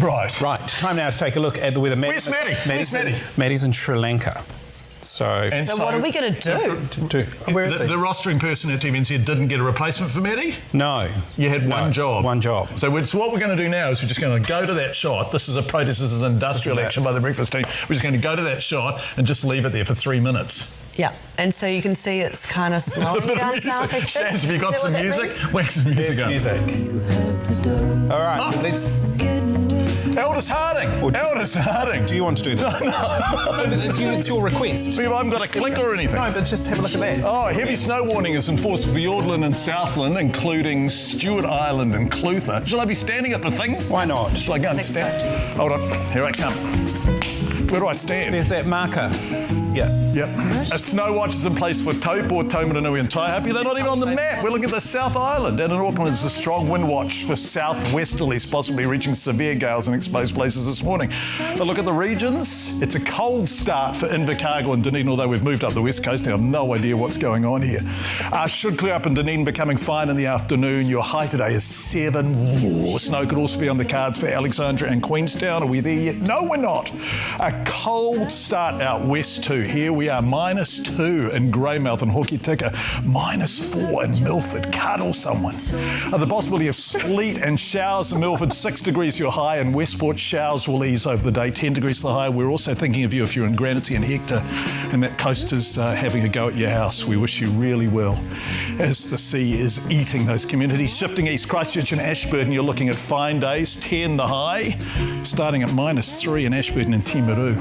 Right. Right, time now to take a look at the weather. Where's Matty? Where's Matty? Matty's in Sri Lanka. So what are we going to do? Where is the rostering person at TVNZ didn't get a replacement for Matty? No. You had one job. One job. So what we're going to do now is we're just going to go to that shot. This is a protest, this is industrial action by the breakfast team. We're just going to go to that shot and just leave it there for 3 minutes. Yeah, and so you can see it's kind of slowing down south. Shaz, have you got some music? Whack some music up. Music. All right, let's... Elders Harding. Elders Harding. Do you want to do this? No. It's your request. I haven't got a click or anything. No, but just have a look at that. Oh, heavy snow warning is enforced for Fiordland and Southland, including Stewart Island and Clutha. Shall I be standing at the thing? Why not? Shall I go and stand? So. Hold on. Here I come. Where do I stand? There's that marker. Yeah. Yep. A snow watch is in place for Taupo, Taumaranui and Taihape. They're not even on the map. We're looking at the South Island. And in Auckland, there's a strong wind watch for southwesterlies, possibly reaching severe gales in exposed places this morning. But look at the regions. It's a cold start for Invercargill and Dunedin, although we've moved up the west coast. I have no idea what's going on here. Should clear up in Dunedin, becoming fine in the afternoon. Your high today is 7. Ooh, snow could also be on the cards for Alexandria and Queenstown. Are we there yet? No, we're not. A cold start out west too. Here we are, -2 in Greymouth and Hokitika, -4 in Milford. Cuddle someone. The possibility of sleet and showers in Milford, 6 degrees your high, and Westport showers will ease over the day, 10 degrees the high. We're also thinking of you if you're in Granity and Hector and that coast is having a go at your house. We wish you really well as the sea is eating those communities. Shifting east, Christchurch and Ashburton, you're looking at fine days, 10 the high, starting at -3 in Ashburton and Timaru.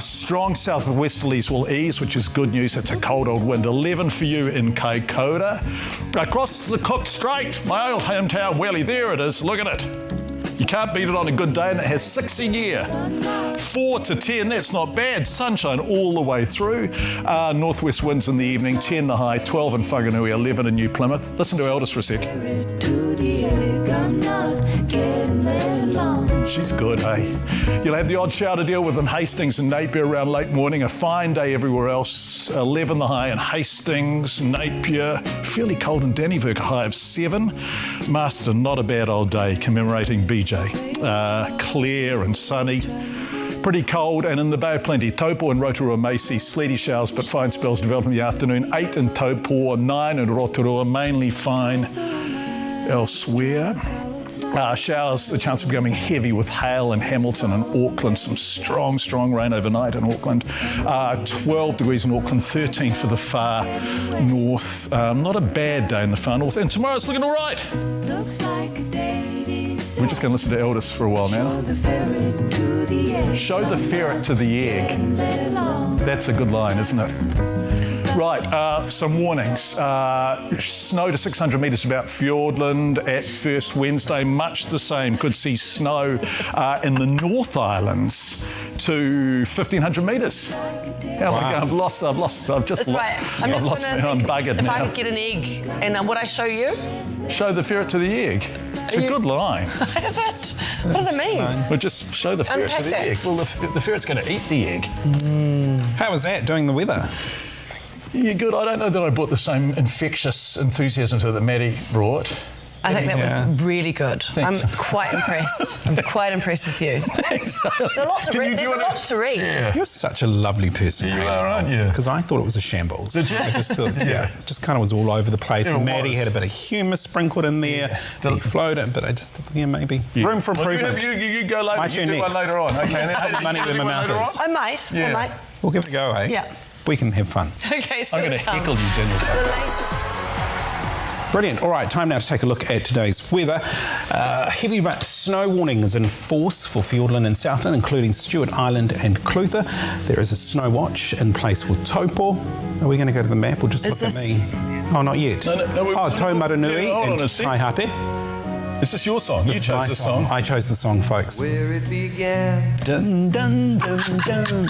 Strong southwesterlies will ease, which is good news. It's a cold old wind. 11 for you in Kaikoura. Across the Cook Strait, my old hometown, Welly, there it is. Look at it. You can't beat it on a good day, and it has 6 a year. 4 to 10, that's not bad. Sunshine all the way through. Northwest winds in the evening, 10 the high, 12 in Whanganui, 11 in New Plymouth. Listen to Elders for a sec. She's good, hey? You'll have the odd shower to deal with in Hastings and Napier around late morning. A fine day everywhere else. 11 the high in Hastings, Napier. Fairly cold in Dannyverk, a high of 7. Marston, not a bad old day, commemorating BJ. Clear and sunny. Pretty cold, and in the Bay of Plenty, Taupo and Rotorua may see sleety showers, but fine spells develop in the afternoon. 8 in Taupo, 9 in Rotorua, mainly fine elsewhere. Showers, a chance of becoming heavy with hail in Hamilton and Auckland. Some strong rain overnight in Auckland. 12 degrees in Auckland, 13 for the far north. Not a bad day in the far north. And tomorrow's looking all right. We're just going to listen to Elders for a while now. Show the ferret to the egg. That's a good line, isn't it? Right, some warnings. Snow to 600 metres about Fiordland at first Wednesday, much the same. Could see snow in the North Islands to 1,500 metres. Wow. I've just That's right. I'm buggered if now. I could get an egg, and would I show you? Show the ferret to the egg. It's a good line. What does it mean? Well, just show the ferret to the egg. Well, the ferret's going to eat the egg. How was that, doing the weather? Yeah, good. I don't know that I brought the same infectious enthusiasm to it that Matty brought. I think that was really good. Thanks. I'm quite impressed. I'm quite impressed with you. Thanks. There's a lot to read. Yeah. You're such a lovely person. You are, aren't you? Because I thought it was a shambles. Did you? I just thought, just kind of was all over the place. Yeah, Matty had a bit of humour sprinkled in there. Yeah. He flowed it, but I just thought, maybe room for improvement. You go later. My turn do one next. later on. Okay. And then money where my mouth is. I might. We'll give it a go, eh? Yeah. We can have fun. Okay, so I'm going to heckle you, Daniel. Brilliant. All right, time now to take a look at today's weather. Heavy snow warning is in force for Fiordland and Southland, including Stewart Island and Clutha. There is a snow watch in place for Taupo. Are we going to go to the map or just look at me? Oh, not yet. No, Taumaranui and Taihape. Is this your song? You chose this song. I chose the song, folks. Where it began. Dun, dun, dun, dun.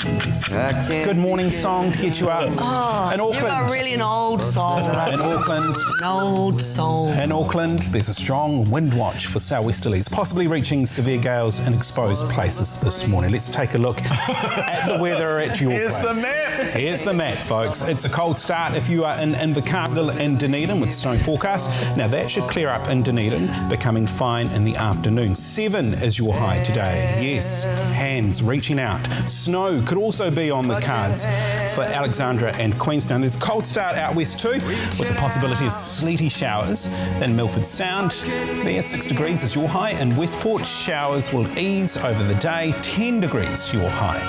Good morning song to get you up. Oh, in Auckland. You are really an old soul. In Auckland. An old soul. In Auckland, there's a strong wind watch for southwesterlies, possibly reaching severe gales in exposed places this morning. Let's take a look at the weather at your place. Here's the map. Here's the map, folks. It's a cold start if you are in Invercargill and Dunedin with snow forecast. Now, that should clear up in Dunedin, becoming becoming fine in the afternoon. 7 is your high today. Yes, hands reaching out. Snow could also be on the cards for Alexandra and Queenstown. There's a cold start out west too, with the possibility of sleety showers in Milford Sound. There, 6 degrees is your high. In Westport, showers will ease over the day. 10 degrees your high.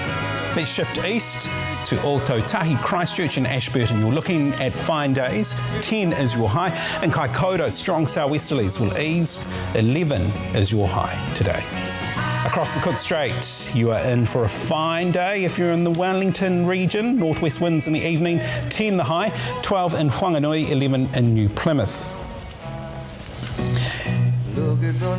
Let's shift east to Ōtautahi, Christchurch and Ashburton. You're looking at fine days. 10 is your high. In Kaikoura, strong southwesterlies will ease. 11 is your high today. Across the Cook Strait, you are in for a fine day if you're in the Wellington region. Northwest winds in the evening, 10 the high. 12 in Whanganui, 11 in New Plymouth.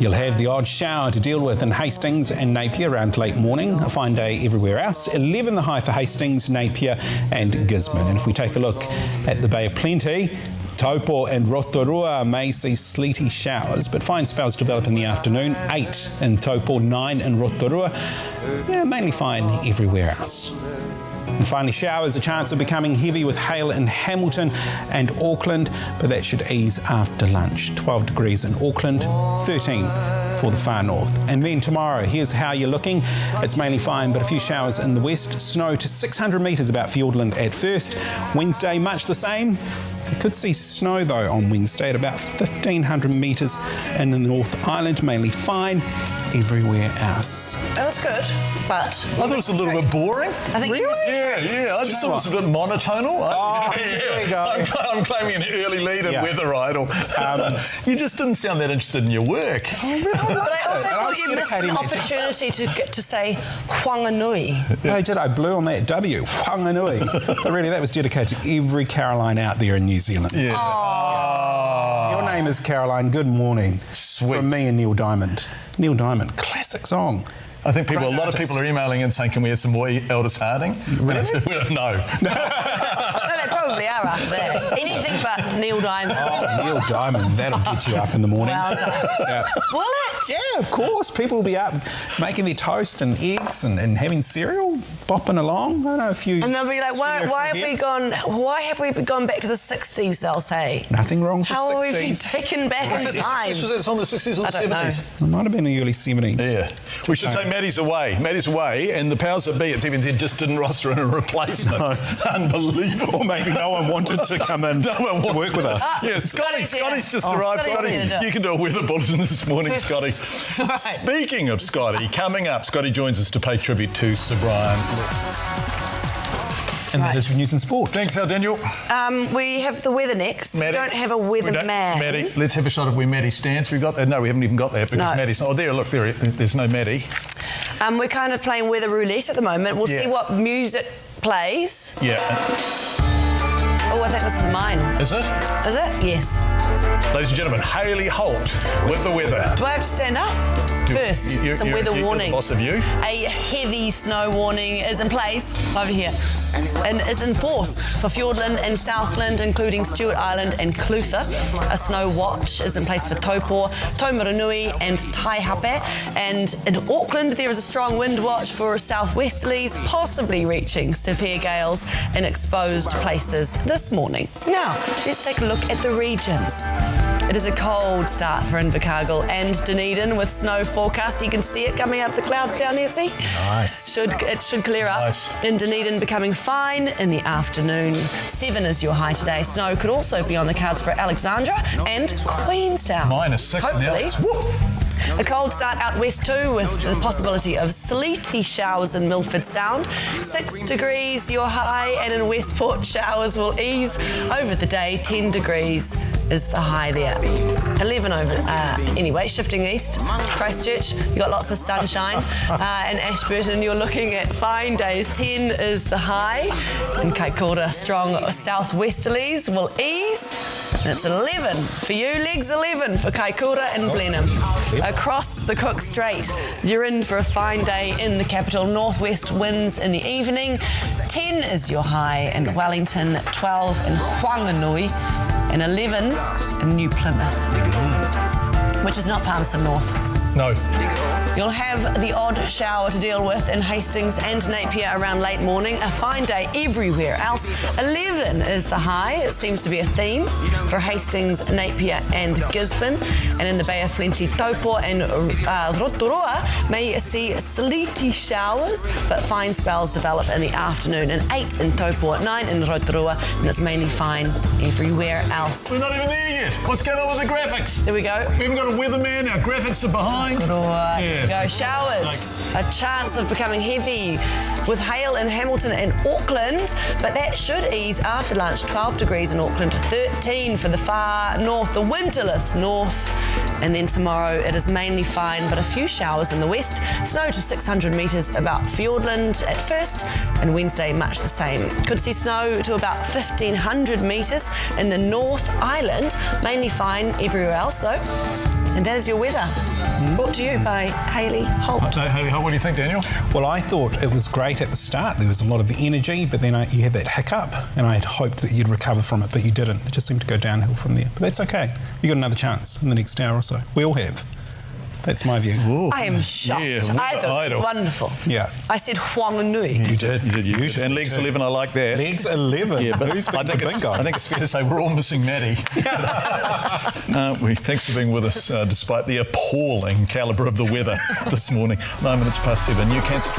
You'll have the odd shower to deal with in Hastings and Napier around late morning. A fine day everywhere else. 11 the high for Hastings, Napier and Gisborne. And if we take a look at the Bay of Plenty, Taupo and Rotorua may see sleety showers, but fine spells develop in the afternoon. 8 in Taupo, 9 in Rotorua. Yeah, mainly fine everywhere else. And finally, showers, a chance of becoming heavy with hail in Hamilton and Auckland, but that should ease after lunch. 12 degrees in Auckland, 13 for the far north. And then tomorrow, here's how you're looking. It's mainly fine, but a few showers in the west. Snow to 600 metres about Fiordland at first. Wednesday, much the same. You could see snow, though, on Wednesday at about 1,500 metres in the North Island. Mainly fine everywhere else. That was good, but... I thought it was a little bit boring. I think Yeah. I just thought it was a bit monotonal. There we go. I'm claiming an early lead at Weather Idol. You just didn't sound that interested in your work. But I also thought you missed an opportunity to get to say Whanganui. I did. I blew on that W. Whanganui. But really, that was dedicated to every Caroline out there in New Zealand. Yeah. Your name is Caroline. Good morning. Sweet. From me and Neil Diamond. Neil Diamond, classic song. I think a lot of people are emailing in saying, can we have some more Elders Harding? Really? No. No, they probably are after that. Anything but Neil Diamond. Oh, Neil Diamond, that'll get you up in the morning. Wowza. Will it? Yeah, of course. People will be up making their toast and eggs and having cereal, bopping along. I know a few. And they'll be like, why have we gone back to the 60s, they'll say. Nothing wrong with the 60s. How have we been taken back in time? Was it on the 60s or the 70s? It might have been the early 70s. Yeah. We should say Matty's away. Matty's away, and the powers that be at TVNZ just didn't roster in a replacement. No. Unbelievable. Or maybe no one wanted to come in to work with us. Yeah, Scotty's just arrived. Scotty, you can do a weather bulletin this morning, Scotty. Right. Speaking of Scotty, coming up, Scotty joins us to pay tribute to Sir Brian. And that is your news and sport. Thanks, Daniel. We have the weather next. Matty, we don't have a weather man. Matty, let's have a shot of where Matty stands. We got that? No, we haven't even got that because Matty's... Oh, there, look, there's no Matty. We're kind of playing weather roulette at the moment. We'll see what music plays. Yeah. Oh, I think this is mine. Is it? Is it? Yes. Ladies and gentlemen, Hayley Holt with the weather. Do I have to stand up? First, some weather warnings. Boss of you. A heavy snow warning is in place over here and is in force for Fiordland and Southland, including Stewart Island and Clutha. A snow watch is in place for Taupo, Taumarunui and Taihape. And in Auckland, there is a strong wind watch for southwesterlies, possibly reaching severe gales in exposed places this morning. Now, let's take a look at the regions. It is a cold start for Invercargill and Dunedin with snow forecast. You can see it coming out of the clouds down there, see? Nice. It should clear up. Nice. In Dunedin, becoming fine in the afternoon. 7 is your high today. Snow could also be on the cards for Alexandra and Queenstown. -6 hopefully. now. A cold start out west too, with the possibility of sleety showers in Milford Sound. 6 degrees your high, and in Westport showers will ease over the day. 10 degrees is the high there. 11 over, anyway, shifting east. Christchurch, you got lots of sunshine. And Ashburton, you're looking at fine days. 10 is the high. In Kaikoura, strong southwesterlies will ease. And it's 11 for you, legs 11 for Kaikoura and Blenheim. Across the Cook Strait, you're in for a fine day in the capital. Northwest winds in the evening. 10 is your high in Wellington, 12 in Whanganui, and 11 in New Plymouth, which is not Palmerston North. No. You'll have the odd shower to deal with in Hastings and Napier around late morning. A fine day everywhere else. 11 is the high. It seems to be a theme for Hastings, Napier and Gisborne. And in the Bay of Plenty, Taupo and Rotorua may see sleety showers, but fine spells develop in the afternoon. And 8 in Taupo, 9 in Rotorua, and it's mainly fine everywhere else. We're not even there yet. What's going on with the graphics? There we go. We haven't got a weatherman. Our graphics are behind. There we go. Showers. A chance of becoming heavy with hail in Hamilton and Auckland, but that should ease after lunch. 12 degrees in Auckland, 13 for the far north, the winterless north. And then tomorrow it is mainly fine, but a few showers in the west. Snow to 600 metres about Fiordland at first, and Wednesday much the same. Could see snow to about 1,500 metres in the North Island, mainly fine everywhere else though. And that is your weather. Brought to you by Hayley, Holt. So, Hayley, what do you think, Daniel? Well, I thought it was great at the start. There was a lot of energy, but then you had that hiccup, and I had hoped that you'd recover from it, but you didn't. It just seemed to go downhill from there. But that's okay. You got another chance in the next hour or so. We all have. That's my view. Ooh. I am shocked. Yeah, I thought it was wonderful. Yeah. I said Huanganui. You did. You did. And legs 11, I like that. Legs 11. Yeah, but Who's I picked the bingo? think it's fair to say we're all missing Matty. Thanks for being with us, despite the appalling calibre of the weather this morning. 9 minutes past 7. New cancer.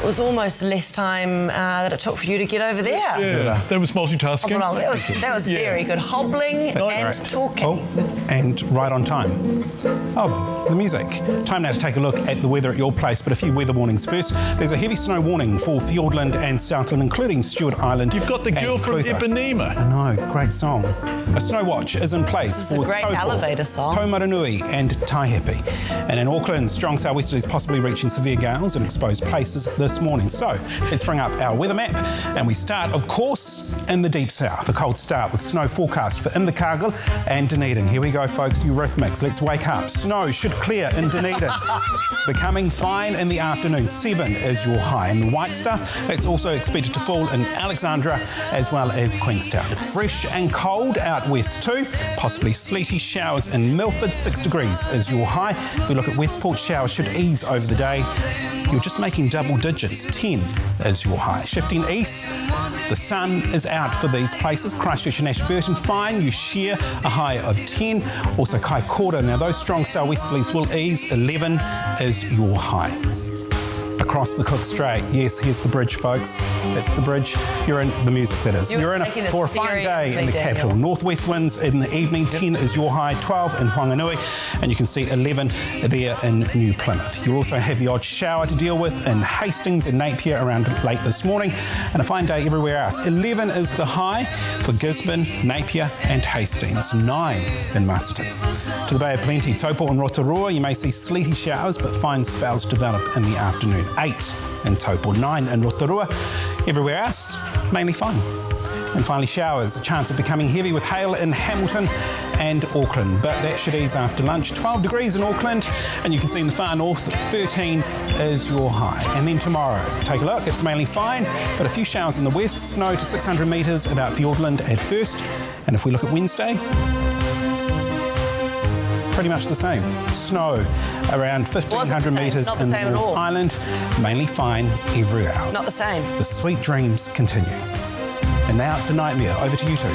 It was almost less time that it took for you to get over there. Yeah, that was multitasking. Oh, that was very good. Hobbling and talking. Oh, and right on time. Oh, the music. Time now to take a look at the weather at your place, but a few weather warnings first. There's a heavy snow warning for Fiordland and Southland, including Stewart Island. You've got the girl from Clutha. Ipanema. I know, great song. A snow watch is in place This is for a great Taupo, elevator song. Taumaranui and Taihape. And in Auckland, strong southwesterlies possibly reaching severe gales in exposed places this morning. So let's bring up our weather map, and we start, of course, in the deep south. A cold start with snow forecast for Invercargill and Dunedin. Here we go, folks, Eurythmics. Let's wake up. Snow should clear in Dunedin. Becoming fine in the afternoon. 7 is your high. And the white stuff, it's also expected to fall in Alexandra as well as Queenstown. Fresh and cold out west too. Possibly sleety showers in Milford. 6 degrees is your high. If we look at Westport, showers should ease over the day. You're just making double digits. 10 is your high. Shifting east, the sun is out for these places. Christchurch and Ashburton, fine. You share a high of 10. Also Kaikoura. Now those strong southwesterlies will ease. 11 is your high. Across the Cook Strait. Yes, here's the bridge, folks. That's the bridge. You're in the music, that is. You're in for a fine day in the capital. Northwest winds in the evening. 10 is your high. 12 in Whanganui. And you can see 11 there in New Plymouth. You'll also have the odd shower to deal with in Hastings and Napier around late this morning. And a fine day everywhere else. 11 is the high for Gisborne, Napier and Hastings. 9 in Masterton. To the Bay of Plenty, Taupo and Rotorua, you may see sleety showers, but fine spells develop in the afternoon. 8 in Taupo, 9 in Rotorua. Everywhere else, mainly fine. And finally, showers, a chance of becoming heavy with hail in Hamilton and Auckland, but that should ease after lunch. 12 degrees in Auckland, and you can see in the far north, 13 is your high. And then tomorrow, take a look, it's mainly fine, but a few showers in the west, snow to 600 metres about Fiordland at first. And if we look at Wednesday, pretty much the same. Snow around 1,500 metres in the North Island, mainly fine everywhere else. Not the same. The sweet dreams continue. And now it's a nightmare. Over to you two.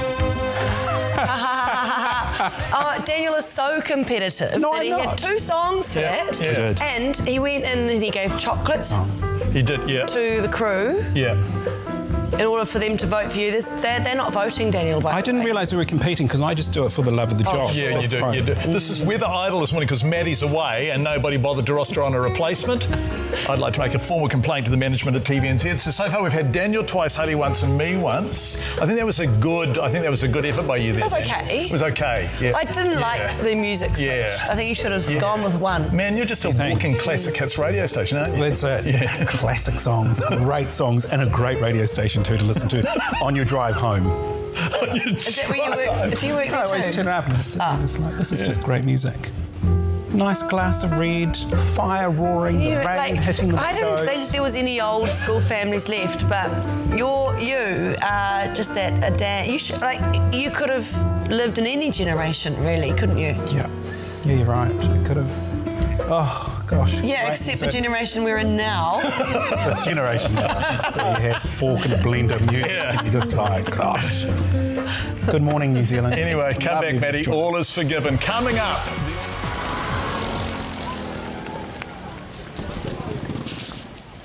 Oh, Daniel is so competitive that he had 2 songs for that. Yeah. I did. And he went in and he gave chocolate He did, yeah. to the crew Yeah. in order for them to vote for you. They're not voting, Daniel, by I didn't realise we were competing because I just do it for the love of the job. Yeah, That's you do. right. You do. This is Weather Idle this morning because Matty's away and nobody bothered to roster on a replacement. I'd like to make a formal complaint to the management at TVNZ. So far we've had Daniel twice, Hayley once, and me once. I think that was a good effort by you there. It was okay. It was okay. Yeah. I didn't like the music switch. Yeah. I think you should have gone with one. Man, you're just a walking classic hits radio station, aren't you? That's it. Yeah. Classic songs, great songs, and a great radio station too to listen to on your drive home. Is that where you work? Do you work I there always too? turn it up and just like, this is just great music. Nice glass of red, fire roaring, the rain hitting the windows. I didn't think there was any old school families left, but you are just that you could have lived in any generation, really, couldn't you? Yeah, you're right. We could have. Oh, gosh. Yeah, except the generation we're in now. This generation now, where you have fork and a blender music, and you're just like, gosh. Good morning, New Zealand. Anyway, come back, Matty. All is forgiven. Coming up.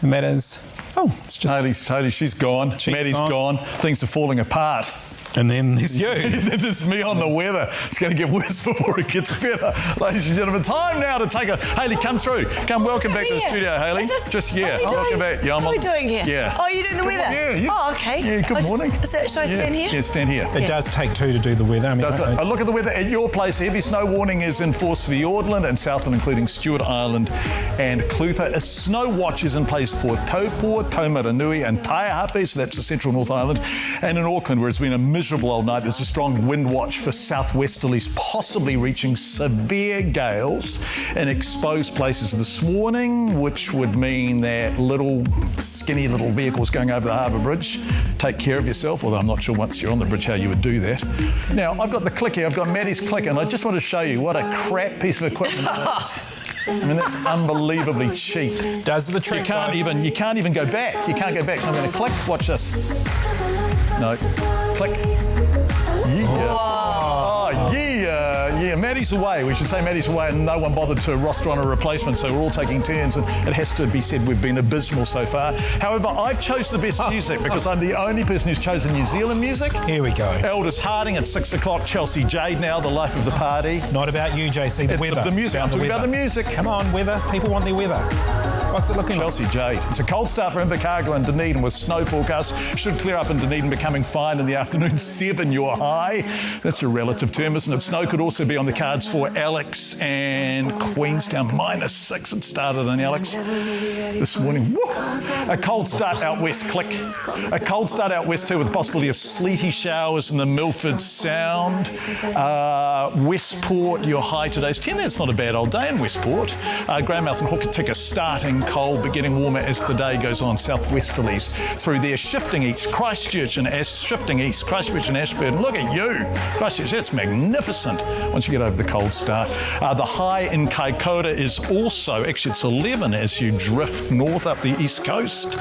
And that is, it's just... Hayley, she's gone. Matty's gone. Things are falling apart. And then there's you. This is me on the weather. It's going to get worse before it gets better. Ladies and gentlemen, time now to take a... Hayley, come through. Welcome back to the studio, Hayley. Welcome back. What are we doing here? Yeah. Oh, you're doing the weather? Yeah. Oh, okay. Yeah, good morning. Should I stand here? Yeah, stand here. It does take two to do the weather. I mean, A look at the weather at your place. A heavy snow warning is in force for Fiordland and Southland, including Stewart Island and Clutha. A snow watch is in place for Taupua, Taumaranui and Taihape, so that's the central North Island. And in Auckland, where it's been a miserable old night, there's a strong wind watch for southwesterlies, possibly reaching severe gales in exposed places this morning, which would mean that skinny little vehicles going over the harbour bridge, take care of yourself, although I'm not sure once you're on the bridge how you would do that. Now, I've got the click here, I've got Matty's click, and I just want to show you what a crap piece of equipment that is. I mean, that's unbelievably cheap. Does the trick. You can't even go back. You can't go back. So I'm going to click. Watch this. No. Click. Yeah. Oh, yeah. Matty's away. We should say Matty's away, and no one bothered to roster on a replacement, so we're all taking turns, and it has to be said we've been abysmal so far. However, I've chose the best music because I'm the only person who's chosen New Zealand music. Here we go. Elders Harding at 6 o'clock. Chelsea Jade now, the life of the party. Not about you, JC, the weather. The music. I'm talking about the music. Come on, weather. People want their weather. What's it looking Chelsea Jade. It's a cold start for Invercargill and Dunedin with snow forecast. Should clear up in Dunedin, becoming fine in the afternoon. 7 your high. That's a relative term, isn't it? Snow could also be on the cards for Alex and Queenstown. -6 it started in Alex this morning. Woo! A cold start out west. Click. A cold start out west too, with the possibility of sleety showers in the Milford Sound. Westport, your high today's 10. That's not a bad old day in Westport. Greymouth and Hokitika starting cold, but getting warmer as the day goes on. Southwesterlies through there, shifting east. Christchurch and Ashburton. Look at you. Christchurch, that's magnificent once you get over the cold start. The high in Kaikoura is also, actually it's 11 as you drift north up the east coast.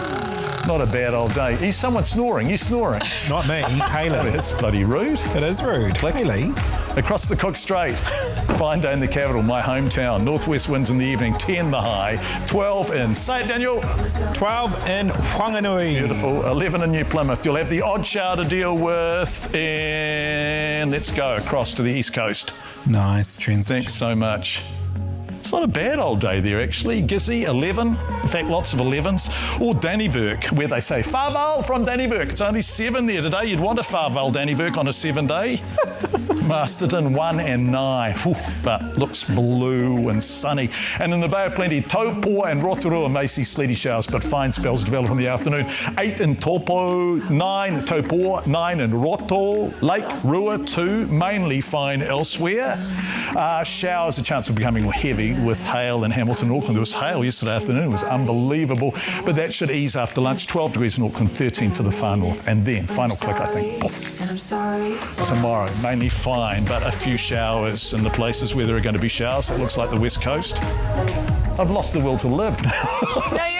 Not a bad old day. Is someone snoring? You snoring? Not me, Hayley. That's bloody rude. It is rude. Hayley. Across the Cook Strait, fine day in the capital, my hometown. Northwest winds in the evening, 10 the high, 12 in, say it Daniel, 12 in Whanganui. Beautiful, 11 in New Plymouth. You'll have the odd shower to deal with, and let's go across to the east coast. Nice transition. Thanks so much. It's not a bad old day there, actually. Gizzy, 11. In fact, lots of 11s. Or Dannyburg, where they say, Farval from Dannyburg. It's only 7 there today. You'd want a Farval Dannyburg on a 7-day. Masterton, 1 and 9. Whew, but looks blue and sunny. And in the Bay of Plenty, Taupua and Rotorua may see sleety showers, but fine spells develop in the afternoon. 8 in Taupo, 9 Taupua, 9 in Roto, Lake Rua, 2, mainly fine elsewhere. Showers, a chance of becoming heavy with hail in Hamilton, Auckland. There was hail yesterday afternoon. It was unbelievable. But that should ease after lunch. 12 degrees in Auckland, 13 for the far north. And then, final click, I think. Poof. Tomorrow, mainly fine, but a few showers in the places where there are going to be showers. It looks like the west coast. I've lost the will to live.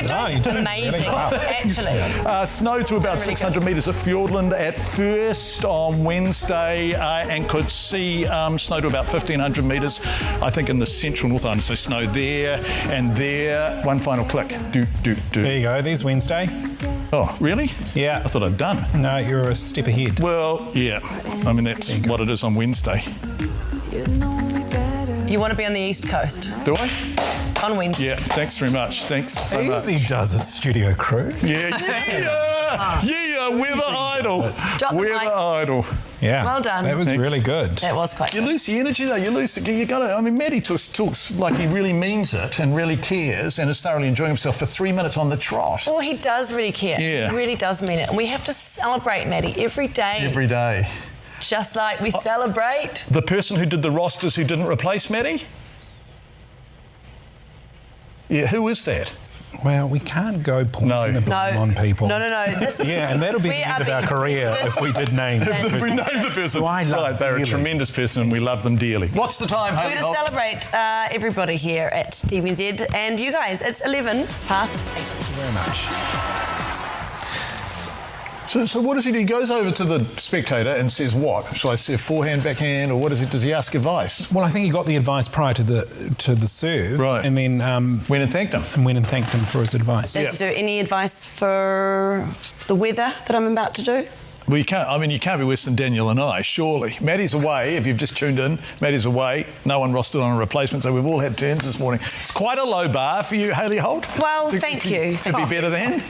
No, you're doing amazing, really well. Actually. Snow to about 600 metres at Fiordland at first on Wednesday, and could see snow to about 1,500 metres, I think, in the central North Island. So snow there and there. One final click. Do. There you go. There's Wednesday. Oh, really? Yeah. I thought I'd done. No, you're a step ahead. Well, yeah. I mean, that's what it is on Wednesday. You want to be on the East Coast? Do I? On Wednesday. Yeah, thanks very much. Thanks so much. Easy does it, studio crew. Yeah, weather idol. Weather idol. Yeah. Well done. That was really good. That was quite You good. lose the energy though, you got to, I mean, Matty talks like he really means it and really cares and is thoroughly enjoying himself for 3 minutes on the trot. Well, he does really care. Yeah. He really does mean it. And we have to celebrate Matty every day. Every day. Just like we celebrate. The person who did the rosters who didn't replace Matty? Yeah, who is that? Well, we can't go pointing the blame on people. No. This Yeah, and that'll be the end of our career if we did name the If we person. name the person. Who I love Right, they're a dearly. tremendous person and we love them dearly. What's the time, Hayley? We're going to celebrate everybody here at TVNZ and you guys. It's 11 past 8. Thank you very much. So what does he do? He goes over to the spectator and says what? Shall I say forehand, backhand, or what is it? Does he ask advice? Well, I think he got the advice prior to the serve, Right. and then Went and thanked him. went and thanked him for his advice. Does he do any advice for the weather that I'm about to do? Well, you can't be worse than Daniel and I, surely. Matty's away, if you've just tuned in. Matty's away. No one rostered on a replacement, so we've all had turns this morning. It's quite a low bar for you, Hayley Holt. Well, thank you. To be better than.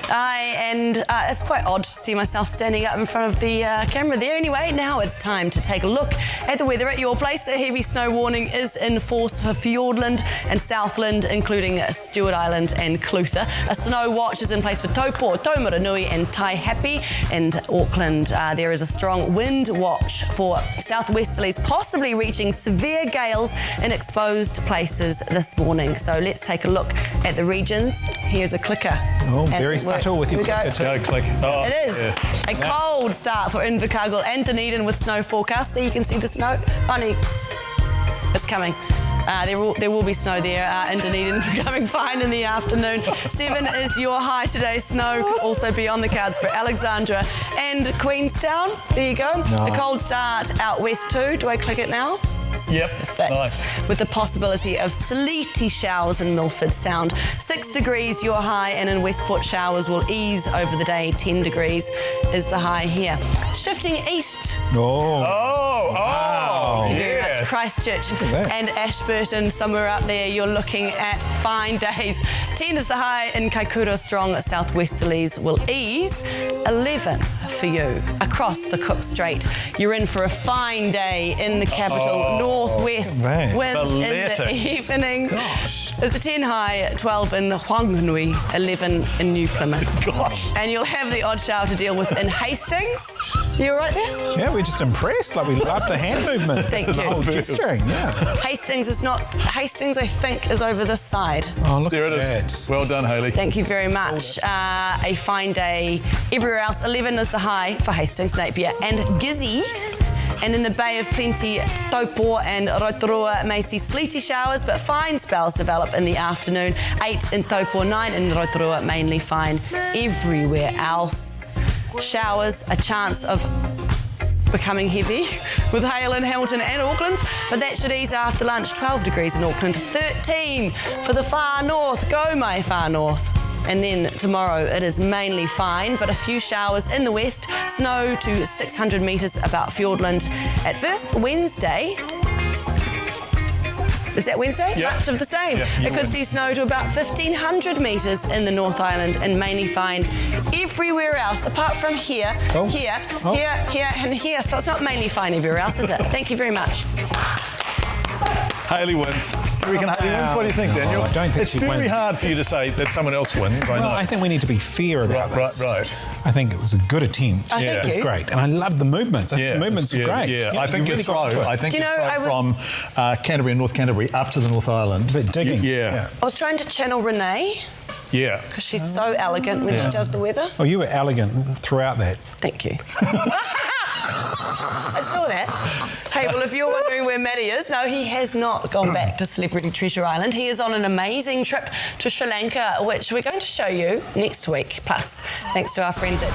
It's quite odd to see myself standing up in front of the camera there. Anyway, now it's time to take a look at the weather at your place. A heavy snow warning is in force for Fiordland and Southland, including Stewart Island and Clutha. A snow watch is in place for Taupo, Taumaranui and Taihape and Auckland. There is a strong wind watch for southwesterlies, possibly reaching severe gales in exposed places this morning. So let's take a look at the regions. Here's a clicker. Oh, And very subtle with your here we clicker go. too. Go click. Oh, It is yeah. a cold start for Invercargill and Dunedin with snow forecast. So you can see the snow. Honey, it's coming. There will be snow there in Dunedin, becoming fine in the afternoon. 7 is your high today. Snow could also be on the cards for Alexandra and Queenstown. There you go. A cold start out west too. Do I click it now? Yep. Perfect. Nice. With the possibility of sleety showers in Milford Sound. 6 degrees your high, and in Westport showers will ease over the day. 10 degrees is the high here. Shifting east. Oh, Thank you very yeah. much. Christchurch at that. and Ashburton, somewhere up there, you're looking at fine days. 10 is the high in Kaikoura. Strong southwesterlies will ease. 11 for you across the Cook Strait. You're in for a fine day in the capital. Northwest man. winds in the Balletic. evening. Gosh. It's a 10 high, 12 in Whanganui, 11 in New Plymouth. Gosh. And you'll have the odd shower to deal with in Hastings. You all right there? Yeah, we're just impressed. Like, we love the hand movements. Thank The you. whole gesturing, yeah. Hastings is not. Hastings, I think, is over this side. Oh, look There at it that. is. Well done, Hayley. Thank you very much. A fine day everywhere else. 11 is the high for Hastings, Napier, and Gizzy. And in the Bay of Plenty, Taupo and Rotorua may see sleety showers, but fine spells develop in the afternoon. 8 in Taupo, 9 in Rotorua, mainly fine. Everywhere else, showers, a chance of becoming heavy with hail in Hamilton and Auckland, but that should ease after lunch. 12 degrees in Auckland, 13 for the far north. Go my far north. And then tomorrow it is mainly fine, but a few showers in the west. Snow to 600 metres about Fiordland. At first, Wednesday. Is that Wednesday? Yeah. Much of the same. Yeah, it could see snow to about 1,500 metres in the North Island and mainly fine everywhere else, apart from here, here, and here. So it's not mainly fine everywhere else, is it? Thank you very much. Hayley wins. Do you reckon Hayley wins? What do you think, No, Daniel? I don't think it's she very wins. hard for you to say that someone else wins. I know. Well, I think we need to be fair about this. Right. I think it was a good attempt. Thank It was you. great. And I love the movements. I think the movements were great. Yeah, I you think really the got throw. into it. I think Do you the know, throw I was- from Canterbury and North Canterbury up to the North Island. A bit digging. Yeah. I was trying to channel Renee Yeah. because she's so elegant when she does the weather. Oh, you were elegant throughout that. Thank you. I saw that. Hey, well, if you're wondering where Matty is, no, he has not gone back to Celebrity Treasure Island. He is on an amazing trip to Sri Lanka, which we're going to show you next week. Plus, thanks to our friends at